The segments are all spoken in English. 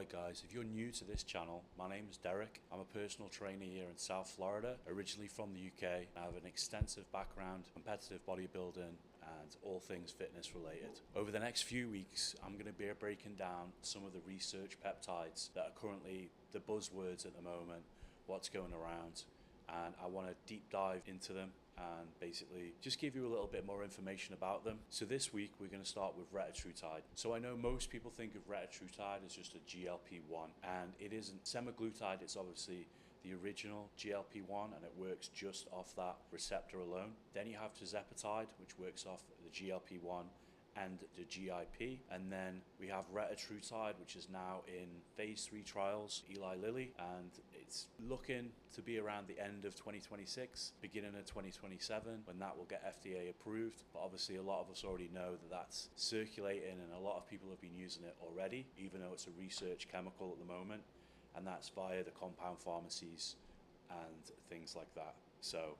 Right guys, if you're new to this channel, my name is Derek. I'm a personal trainer here in South Florida, originally from the UK. I have an extensive background, competitive bodybuilding and all things fitness related. Over the next few weeks, I'm going to be breaking down some of the research peptides that are currently the buzzwords at the moment, what's going around, and I want to deep dive into them and basically just give you a little bit more information about them. So this week we're going to start with Retatrutide. So I know most people think of Retatrutide as just a GLP-1, and it isn't. Semaglutide is obviously the original GLP-1 and it works just off that receptor alone. Then you have tirzepatide, which works off the GLP-1 and the GIP, and then we have Retatrutide, which is now in phase 3 trials, Eli Lilly, and it's looking to be around the end of 2026, beginning of 2027, when that will get FDA approved. But obviously a lot of us already know that that's circulating and a lot of people have been using it already, even though it's a research chemical at the moment, and that's via the compound pharmacies and things like that. So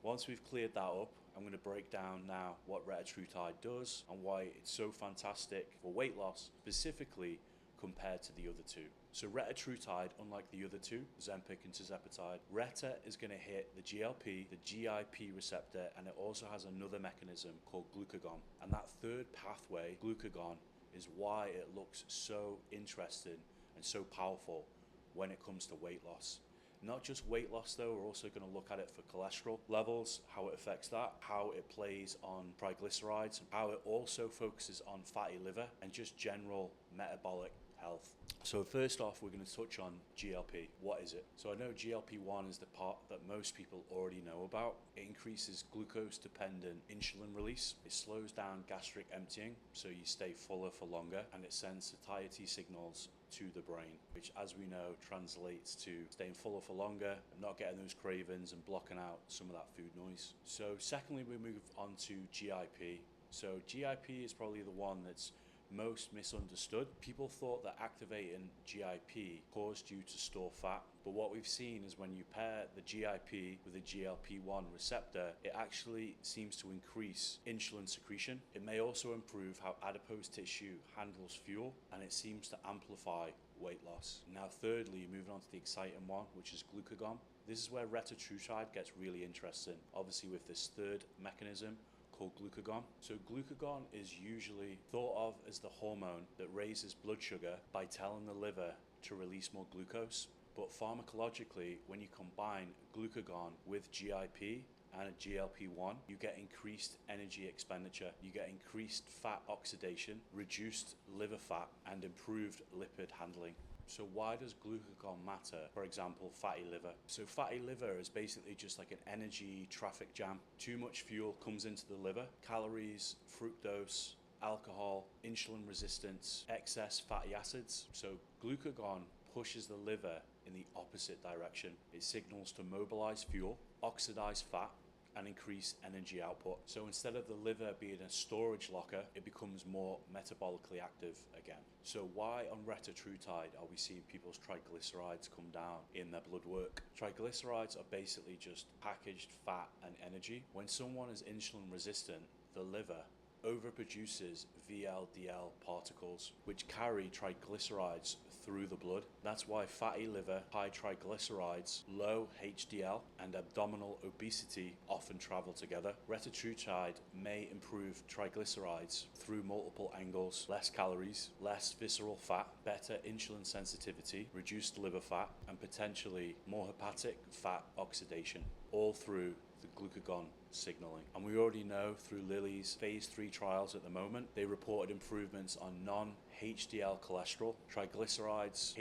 once we've cleared that up, I'm going to break down now what Retatrutide does and why it's so fantastic for weight loss, specifically compared to the other two. So Retatrutide, unlike the other two, Ozempic and tirzepatide, Reta is going to hit the GLP, the GIP receptor, and it also has another mechanism called glucagon. And that third pathway, glucagon, is why it looks so interesting and so powerful when it comes to weight loss. Not just weight loss though, we're also going to look at it for cholesterol levels, how it affects that, how it plays on triglycerides, how it also focuses on fatty liver and just general metabolic health. So first off, we're going to touch on GLP. What is it? So I know GLP-1 is the part that most people already know about. It increases glucose-dependent insulin release. It slows down gastric emptying, so you stay fuller for longer, and it sends satiety signals to the brain, which, as we know, translates to staying fuller for longer, not getting those cravings and blocking out some of that food noise. So secondly, we move on to GIP. So GIP is probably the one that's most misunderstood. People thought that activating GIP caused you to store fat, but what we've seen is when you pair the GIP with the GLP-1 receptor, it actually seems to increase insulin secretion. It may also improve how adipose tissue handles fuel, and it seems to amplify weight loss. Now thirdly, moving on to the exciting one, which is glucagon. This is where Retatrutide gets really interesting, obviously with this third mechanism called glucagon. So glucagon is usually thought of as the hormone that raises blood sugar by telling the liver to release more glucose. But pharmacologically, when you combine glucagon with GIP and a GLP-1, you get increased energy expenditure, you get increased fat oxidation, reduced liver fat, and improved lipid handling. So why does glucagon matter? For example, fatty liver. So fatty liver is basically just like an energy traffic jam. Too much fuel comes into the liver, calories, fructose, alcohol, insulin resistance, excess fatty acids. So glucagon pushes the liver in the opposite direction. It signals to mobilize fuel, oxidize fat, and increase energy output. So instead of the liver being a storage locker, it becomes more metabolically active again. So why on Retatrutide are we seeing people's triglycerides come down in their blood work? Triglycerides are basically just packaged fat and energy. When someone is insulin resistant, the liver overproduces VLDL particles, which carry triglycerides through the blood. That's why fatty liver, high triglycerides, low HDL, and abdominal obesity often travel together. Retatrutide may improve triglycerides through multiple angles: less calories, less visceral fat, better insulin sensitivity, reduced liver fat, and potentially more hepatic fat oxidation, all through the glucagon signaling. And we already know through Lilly's phase 3 trials at the moment, they reported improvements on non-HDL cholesterol, triglycerides,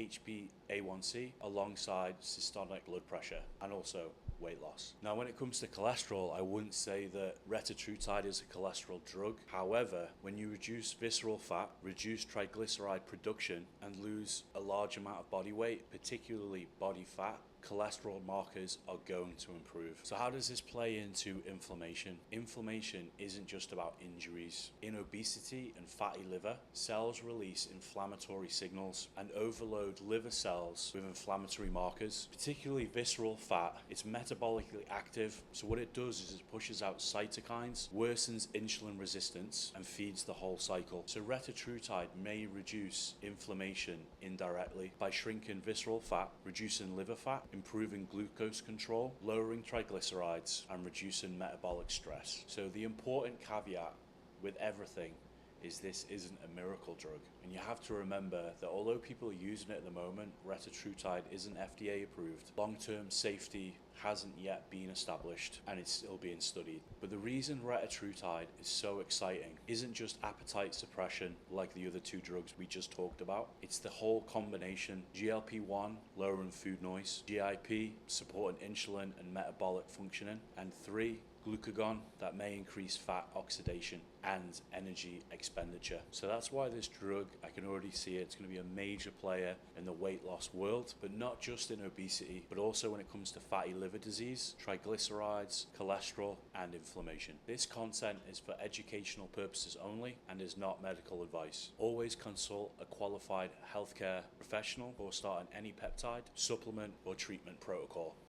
HbA1c, alongside systolic blood pressure, and also weight loss. Now, when it comes to cholesterol, I wouldn't say that Retatrutide is a cholesterol drug. However, when you reduce visceral fat, reduce triglyceride production, and lose a large amount of body weight, particularly body fat, cholesterol markers are going to improve. So how does this play into inflammation? Inflammation isn't just about injuries. In obesity and fatty liver, cells release inflammatory signals and overload liver cells with inflammatory markers, particularly visceral fat. It's metabolically active, so what it does is it pushes out cytokines, worsens insulin resistance, and feeds the whole cycle. So retatrutide may reduce inflammation indirectly by shrinking visceral fat, reducing liver fat, improving glucose control, lowering triglycerides, and reducing metabolic stress. So the important caveat with everything is this isn't a miracle drug. And you have to remember that although people are using it at the moment, retatrutide isn't FDA approved. Long-term safety hasn't yet been established and it's still being studied. But the reason retatrutide is so exciting isn't just appetite suppression like the other two drugs we just talked about. It's the whole combination: GLP-1, lowering food noise; GIP, supporting insulin and metabolic functioning; and 3, glucagon, that may increase fat oxidation and energy expenditure. So that's why this drug, I can already see it's going to be a major player in the weight loss world, but not just in obesity, but also when it comes to fatty liver disease, triglycerides, cholesterol, and inflammation. This content is for educational purposes only and is not medical advice. Always consult a qualified healthcare professional before starting any peptide, supplement, or treatment protocol.